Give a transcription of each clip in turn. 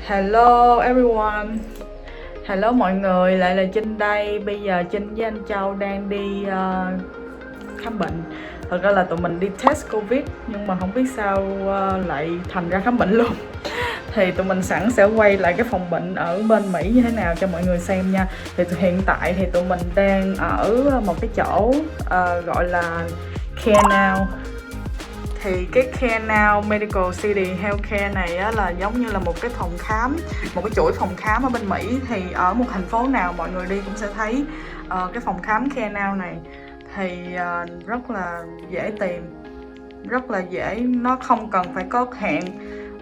Hello everyone. Hello mọi người, lại là Trinh đây. Bây giờ Trinh với anh Châu đang đi khám bệnh. Thật ra là tụi mình đi test Covid nhưng mà không biết sao lại thành ra khám bệnh luôn. Thì tụi mình sẵn sẽ quay lại cái phòng bệnh ở bên Mỹ như thế nào cho mọi người xem nha. Thì hiện tại thì tụi mình đang ở một cái chỗ gọi là CareNow. Thì cái CareNow Medical City Healthcare này á, là giống như là một cái phòng khám, một cái chuỗi phòng khám ở bên Mỹ. Thì ở một thành phố nào mọi người đi cũng sẽ thấy cái phòng khám CareNow này. Thì rất là dễ tìm, rất là dễ, nó không cần phải có hẹn.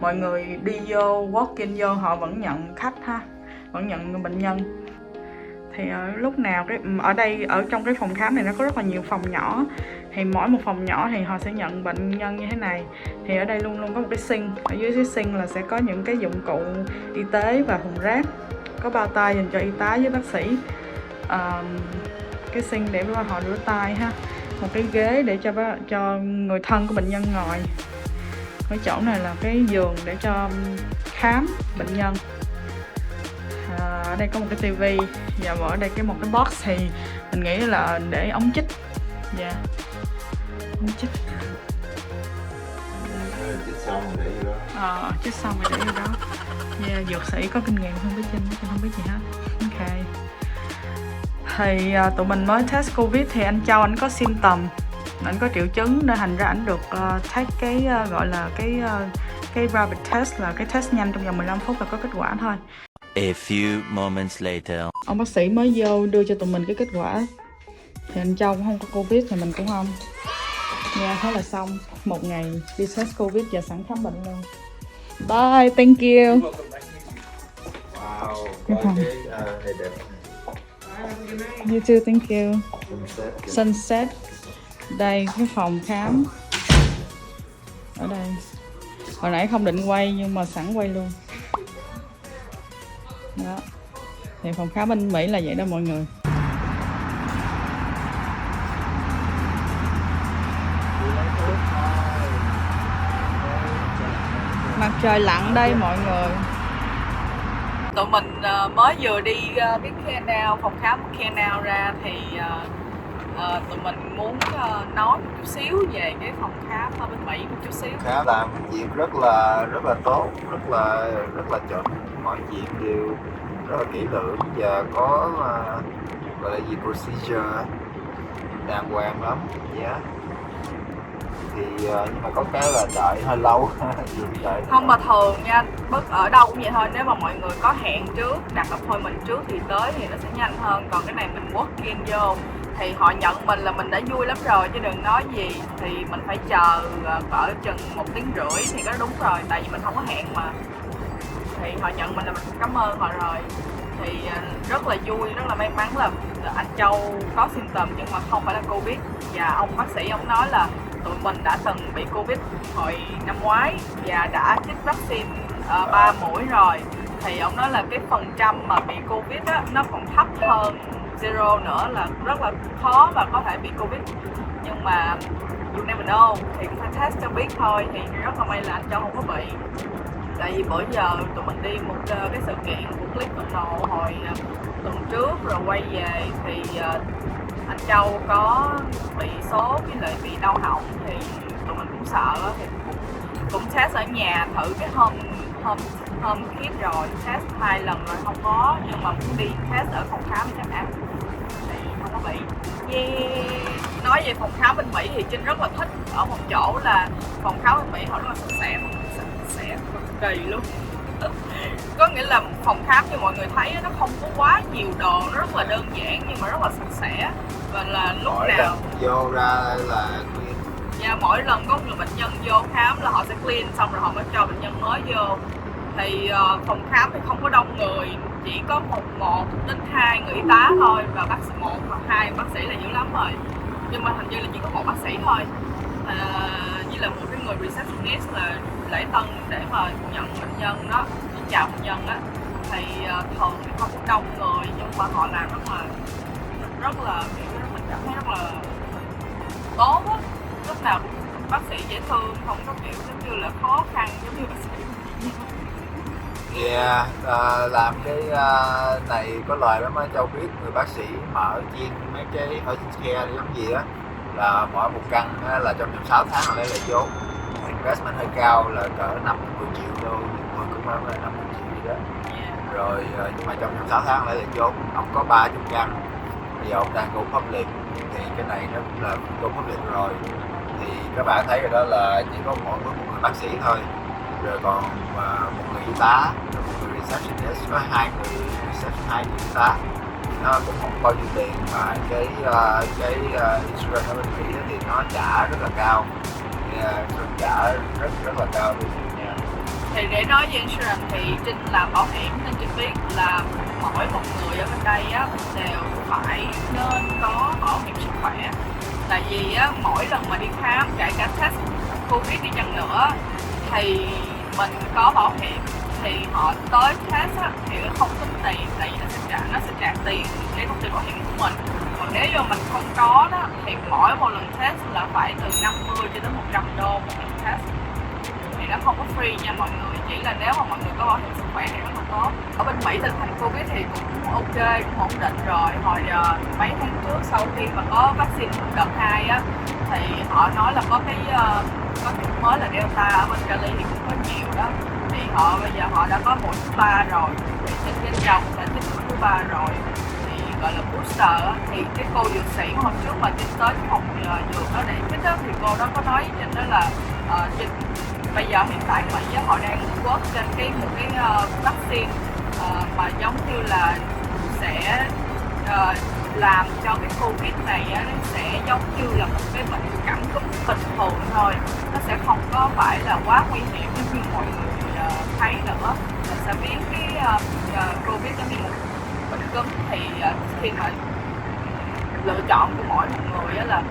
Mọi người đi vô, walk-in vô họ vẫn nhận khách ha, vẫn nhận bệnh nhân. Thì lúc nào ở đây, ở trong cái phòng khám này nó có rất là nhiều phòng nhỏ. Thì mỗi một phòng nhỏ thì họ sẽ nhận bệnh nhân như thế này. Thì ở đây luôn luôn có một cái sink. Ở dưới cái sink là sẽ có những cái dụng cụ y tế và thùng rác, có bao tay dành cho y tá với bác sĩ, cái sink để họ rửa tay ha, một cái ghế để cho người thân của bệnh nhân ngồi. Cái chỗ này là cái giường để cho khám bệnh nhân. Ở đây có một cái tivi và ở đây một cái box thì mình nghĩ là để ống chích. Dạ, ống chích. Chích xong rồi để vô đó. Chích xong rồi để vô đó. Yeah, dược sĩ có kinh nghiệm hơn với Trinh không biết gì hết. Ok. Thì tụi mình mới test Covid thì anh Châu anh có symptom, anh có triệu chứng nên thành ra anh được take cái gọi là cái rapid test, là cái test nhanh trong vòng 15 phút là có kết quả thôi. A few moments later. Ông bác sĩ mới vô đưa cho tụi mình cái kết quả. Thì anh Châu cũng không có Covid thì mình cũng không. Nha, thế là xong. Một ngày đi test Covid và sẵn khám bệnh luôn. Bye, thank you. Wow, Cái coi phòng. này đẹp. You too, thank you. Sunset. Sunset. Đây, cái phòng khám. Ở đây. Hồi nãy không định quay nhưng mà sẵn quay luôn. Đó. Thì phòng khám bên Mỹ là vậy đó mọi người. Mặt trời lặn đây mọi người. Tụi mình mới vừa đi cái CareNow, phòng khám CareNow ra thì tụi mình muốn nói một chút xíu về cái phòng khám ở bên Mỹ một chút xíu. Khá làm việc rất là tốt, rất là chuẩn, mọi chuyện đều rất là kỹ lưỡng và có gọi là gì procedure đàng hoàng lắm, yeah. Thì nhưng mà có cái là đợi hơi lâu. Đợi Không mà thường nha, bất ở đâu cũng vậy thôi, nếu mà mọi người có hẹn trước, đặt appointment trước thì tới thì nó sẽ nhanh hơn. Còn cái này mình walk in vô thì họ nhận mình là mình đã vui lắm rồi chứ đừng nói gì. Thì mình phải chờ cỡ chừng 1 tiếng rưỡi thì có đúng rồi, tại vì mình không có hẹn mà. Thì họ nhận mình là mình cảm ơn họ rồi. Thì rất là vui, rất là may mắn là anh Châu có symptom nhưng mà không phải là Covid. Và ông bác sĩ ông nói là tụi mình đã từng bị Covid hồi năm ngoái và đã chích vaccine 3 mũi rồi. Thì ông nói là cái phần trăm mà bị Covid á, nó còn thấp hơn zero nữa, là rất là khó và có thể bị Covid. Nhưng mà you never know, thì cũng phải test cho biết thôi. Thì rất là may là anh Châu không có bị. Tại vì bữa giờ tụi mình đi một cái sự kiện của Clip Nộ hồi tuần trước rồi quay về thì anh Châu có bị sốt với lại bị đau họng. Thì tụi mình cũng sợ thì cũng test ở nhà thử cái home kit rồi, test 2 lần rồi không có, nhưng mà muốn đi test ở phòng khám chắc ăn thì không có bị. Yeah. Nói về phòng khám bên Mỹ thì Trinh rất là thích ở một chỗ là phòng khám bên Mỹ họ rất là sạch sẽ cực kỳ luôn. Có nghĩa là phòng khám như mọi người thấy nó không có quá nhiều đồ, nó rất là đơn giản nhưng mà rất là sạch sẽ. Và là lúc mỗi nào lần vô ra là và mỗi lần có người bệnh nhân vô khám là họ sẽ clean xong rồi họ mới cho bệnh nhân mới vô. Thì phòng khám thì không có đông người, chỉ có một đến 2 người y tá thôi và bác sĩ 1 hoặc 2 bác sĩ là dữ lắm rồi. Nhưng mà hình như là chỉ có 1 bác sĩ thôi, với là một cái người receptionist là lễ tân để mà nhận bệnh nhân đó, để chào bệnh nhân á. Thì thường thì không có đông người nhưng mà họ làm rất là mình cảm thấy rất là tốt á. Lúc nào bác sĩ dễ thương, không có kiểu giống như là khó khăn giống như bác sĩ Yeah, làm cái này có lời lắm á. Châu biết người bác sĩ mở chuyên mấy cái urgent care giống gì á, là mỗi một căn á, là trong vòng 6 tháng là lấy lại vốn. Investment hơi cao là cỡ 50 triệu đô, tôi cũng nói là 50 triệu gì đó. Rồi nhưng mà trong vòng 6 tháng lấy lại vốn. Ông có 30 căn, bây giờ ông đang go public, thì cái này nó cũng là go public rồi. Thì các bạn thấy rồi đó, là chỉ có mỗi một người bác sĩ thôi, rồi còn một người y tá, rồi một người receptionist, có hai người reception, hai người y tá. Nó cũng không bao nhiêu tiền, mà cái insurance ở bên Mỹ thì nó trả rất là cao, trả rất là cao luôn nha. Thì để nói về insurance thì Trinh làm bảo hiểm nên Trinh biết là mỗi một người ở bên đây á đều phải nên có bảo hiểm sức khỏe. Tại vì á, mỗi lần mà đi khám, kể cả test Covid đi chăng nữa, thì mình có bảo hiểm thì họ tới test á, thì nó không tính tiền, tại vì nó sẽ trả tiền cái công ty bảo hiểm của mình. Còn nếu như mình không có đó, thì mỗi một lần test là phải từ 50 cho đến 100 đô một lần test. Thì nó không có free nha mọi người, chỉ là nếu mà mọi người có bảo hiểm sức khỏe thì rất là tốt. Ở bên Mỹ tình hình Covid thì cũng ok, cũng ổn định rồi. Hồi mấy tháng trước sau khi mà có vaccine đợt 2 á, thì họ nói là có cái mới là Delta ở bên Cali thì cũng có nhiều đó. Thì bây giờ họ đã có mũi thứ 3 rồi, thì trên chồng đã chích mũi thứ 3 rồi, thì gọi là booster á. Thì cái cô dược sĩ hôm trước mà Trinh tới cái phòng dược đó để chích á, thì cô đó có nói với Trinh đó là bây giờ hiện tại Mỹ họ đang work trên một cái vaccine mà giống như là sẽ làm cho cái Covid này á, nó sẽ giống như là một cái bệnh cảm cúm bình thường thôi, nó sẽ không có phải là quá nguy hiểm như mọi người thấy nữa. Mình sẽ biến cái Covid giống như một bệnh cúm. Thì khi mà lựa chọn của mỗi một người á là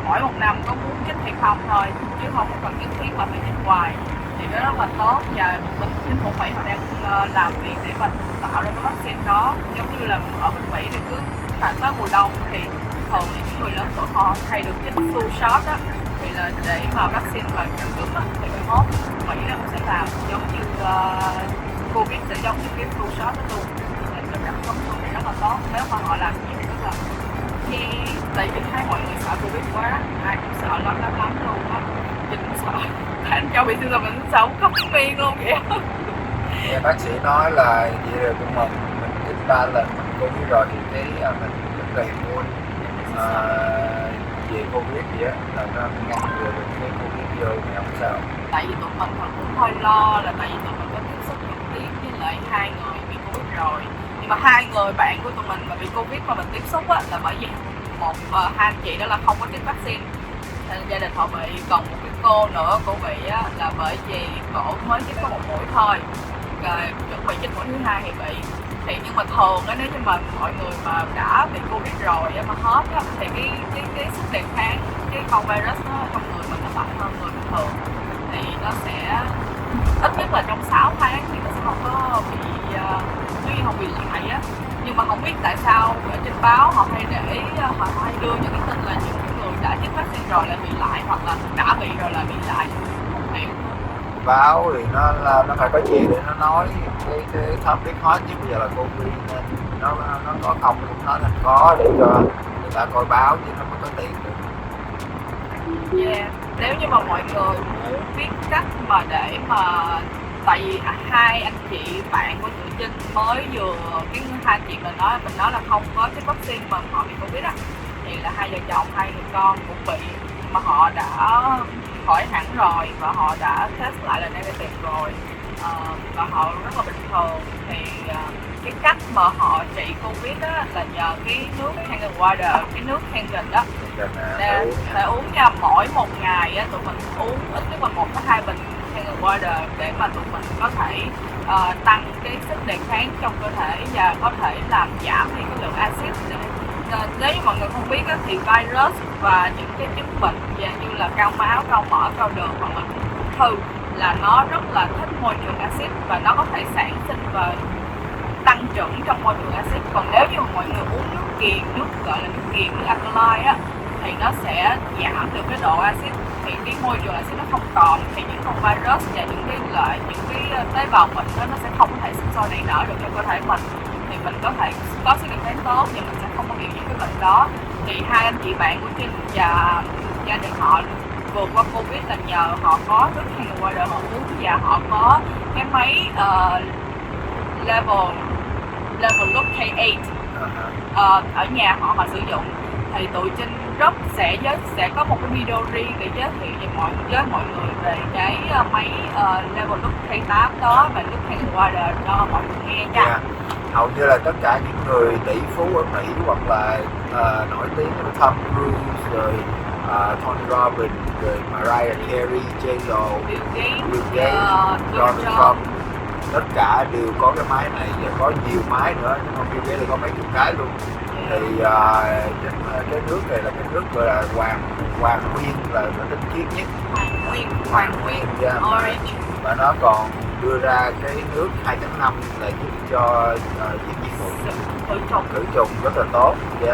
mỗi một năm có muốn chích hay không thôi, chứ không cần nhất thiết mà phải chích hoài. Thì nó rất là tốt, và bên chính phủ Mỹ họ đang làm việc để mà tạo ra cái vaccine đó. Giống như là ở bên Mỹ thì cứ khoảng tới mùa đông thì thường thì những người lớn tuổi họ hay được chích flu shot á, thì là để mà vaccine và cảm cúm á, thì mai mốt Mỹ nó cũng sẽ làm giống như Covid sẽ giống như cái flu shot đó luôn, để cho cảm cúm luôn, thì rất là tốt nếu mà họ làm gì rất là nghe. Tại vì thấy mọi người sợ Covid quá, ai cũng sợ lắm luôn á. Mình cũng sợ, thấy anh Châu bị siêu tầm mình sợ khóc miên luôn vậy. Nghe bác sĩ nói là vậy rồi cũng mừng, mình chích 3 lần mình Covid rồi thì cái mình rất là immune về Covid vậy á, là nó ngăn ngừa được cái Covid vô thì không sao. Tại vì tụi mình cũng hơi lo là tại vì tụi mình có tiếp xúc trực tiếp với lại 2 người bị Covid rồi, nhưng mà 2 người bạn của tụi mình mà bị Covid mà mình tiếp xúc á là bởi vì hai anh chị đó là không có chích vaccine, nên gia đình họ bị. Còn một cái cô nữa, cô bị á là bởi vì cổ mới chích có một mũi thôi, rồi chuẩn bị chích mũi thứ 2 thì bị. Thì nhưng mà thường á, nếu như mà mọi người mà đã bị Covid rồi á, mà hết á, thì cái sức đề kháng, cái con virus nó trong người mình nó mạnh hơn người bình thường, thì nó sẽ ít nhất là trong 6 tháng thì nó sẽ không có bị không bị lại á. Nhưng mà không biết tại sao ở trên báo họ hay để họ hay đưa những cái tin là những người đã chích vaccine rồi lại bị lại, hoặc là đã bị rồi lại bị lại, không hiểu. Báo thì nó phải có gì để nó nói cái topic hot, chứ bây giờ là Covid nên nó có không cũng nói thành có để cho người ta coi báo chứ nó mới có tiền được. Yeah. Nếu như mà mọi người muốn biết cách mà để mà, tại vì hai anh chị bạn của tụi Trinh mới vừa, cái hai chị mình nói là không có cái vaccine mà họ bị Covid á, thì là hai vợ chồng hai người con cũng bị, mà họ đã khỏi hẳn rồi và họ đã test lại là negative rồi, và họ rất là bình thường. Thì cái cách mà họ trị Covid á là nhờ cái nước Kangen Water, cái nước Kangen đó. Để uống nha, mỗi một ngày á tụi mình uống ít nhất là 1 đến 2 bình Kangen Water để mà tụi mình có thể tăng cái sức đề kháng trong cơ thể và có thể làm giảm đi cái lượng axit. Nếu như mọi người không biết á, thì virus và những cái chứng bệnh như là cao máu, cao mỡ, cao đường hoặc là ung thư là nó rất là thích môi trường axit, và nó có thể sản sinh và tăng trưởng trong môi trường axit. Còn nếu như mọi người uống nước kiềm, nước gọi là nước kiềm, nước alkaline á, thì nó sẽ giảm được cái độ axit thì cái môi trường axit nó không còn, thì những con virus và những cái tế bào bệnh đó nó sẽ không có thể sinh sôi nảy nở được trong cơ thể mình, thì mình có thể có sức đề kháng tốt nhưng mình sẽ không có bị những cái bệnh đó. Thì hai anh chị bạn của Trinh và gia đình họ vượt qua Covid là nhờ họ có nước Hang Water họ uống, và họ có cái máy level look K8 ở nhà họ sử dụng. Thì tụi Trinh sẽ có một cái video riêng để giới thiệu với mọi người về cái máy level look K8 đó và look Hang Water cho mọi người nghe nha. Yeah. Hầu như là tất cả những người tỷ phú ở Mỹ hoặc là nổi tiếng như Tom Cruise rồi Tony Robbins rồi Mariah Carey, J-Lo, Bill Gates, Donald Trump, tất cả đều có cái máy này và có nhiều máy nữa, nhưng mà Bill Gates là có mấy chục cái luôn. Thì cái nước này là cái nước gọi là hoàng nguyên, là nó tinh khiết nhất, Hoàng Nguyên Orange, và nó còn đưa ra cái nước 2.5 là giúp cho diệt khử trùng rất là tốt. Thì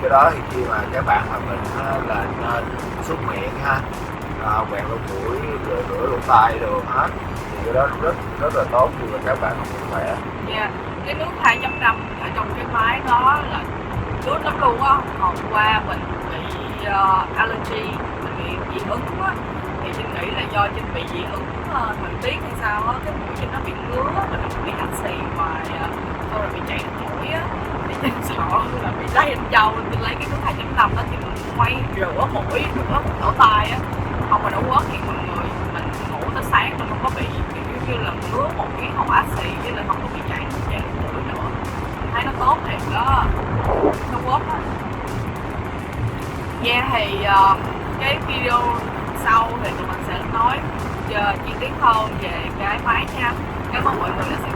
cái đó thì khi mà các bạn mà mình là nên súc miệng ha, quẹt lỗ mũi rồi rửa lỗ tai đồ hết, thì cái đó rất là tốt cho các bạn không khỏe. Cái nước 2.5 ở trong cái máy đó là nước lắm luôn á. Hôm qua mình bị allergy, mình bị dị ứng á, thì Trinh nghĩ là do Trinh bị dị ứng thời tiết hay sao á, cái mũi Trinh nó bị ngứa và nó bị hắt xì ngoài, xong rồi bị chảy nước mũi á, thì Trinh sợ là bị lây anh châu. Trinh lấy cái nước 2.5 đó thì mình quay rửa mũi, rửa lỗ tai á, không mà nó quất thì mọi người mình ngủ tới sáng mình không có bị kiểu như là ngứa mũi, không át xì, với lại không có bị chảy mũi nữa. Thấy nó tốt thiệt đó, nó quất á. Thì cái video sau thì tụi mình sẽ nói chi tiết hơn về cái máy nha. Cảm ơn mọi người đã xem